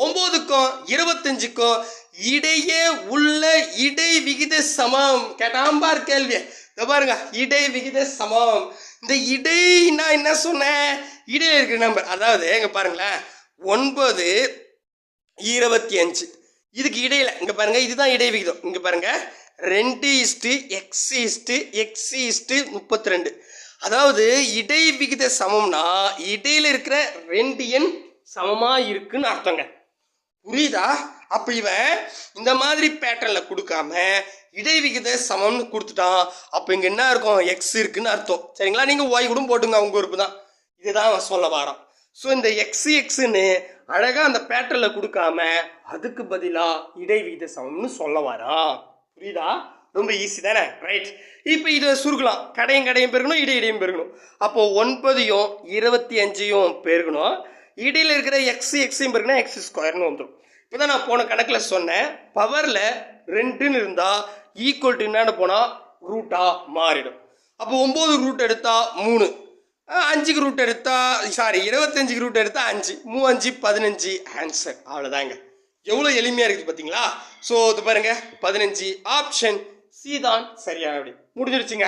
9க்கும் 25க்கும் இடையே உள்ள இடை விகித சமம். கேட்டாம்பார் கேள்வி. பாருங்க, இடை விகித சமம். இந்த இடைனா என்ன சொன்னேன்? இடையில இருக்கிற நம்பர். அதாவது இங்க பாருங்களேன், 9, 25 இதுக்கு இடையில இங்க பாருங்க, இதுதான் இடை விகிதம். இங்க பாருங்க 2:x:32. அதாவது இடை விகித சமம்னா இடையில இருக்கிற 2 எண் சமமா இருக்குன்னு அர்த்தங்க. புரியுதா? அப்ப இவன் இந்த மாதிரி பேட்டர்ன்ல கொடுக்காம இடைவிகித சமம்னு கொடுத்துட்டான். அப்ப இங்க என்ன இருக்கும்? எக்ஸ் இருக்குன்னு அர்த்தம். சரிங்களா? நீங்க ஒய் கூட போட்டுங்க, உங்க உறுப்பு தான். இதுதான் அவன் சொல்ல வாரான். ஸோ இந்த எக்ஸ்ன்னு அழகா அந்த பேட்டர்ன்ல கொடுக்காம அதுக்கு பதிலா இடைவிகித சமம்னு சொல்ல வாரான். புரியுதா? ரொம்ப ஈஸி தானே? ரைட். இப்போ இதை சுருக்கலாம். கடையும் பெருக்கணும், இடையும் பெருக்கணும். அப்போ 9யும் 25யும் பெருக்கணும். இடையில இருக்கிற எக்ஸையும் பெருக்கணும், எக்ஸ் ஸ்கொயர்னு வந்துடும். இப்போதான் நான் போன கணக்கில் சொன்னேன், பவரில் 2ன்னு இருந்தால் ஈக்குவல் டு என்னன்னு போனால் ரூட்டாக மாறிடும். அப்போ 9 ரூட் எடுத்தால் 3, 5க்கு ரூட் எடுத்தால் 25க்கு ரூட் எடுத்தால் 5, 3 5 15 ஆன்சர். அவ்வளோதாங்க. எவ்வளோ எளிமையாக இருக்குது பார்த்தீங்களா? ஸோ இது பாருங்க, 15 ஆப்ஷன் சி தான் சரியான. முடிஞ்சிருச்சுங்க.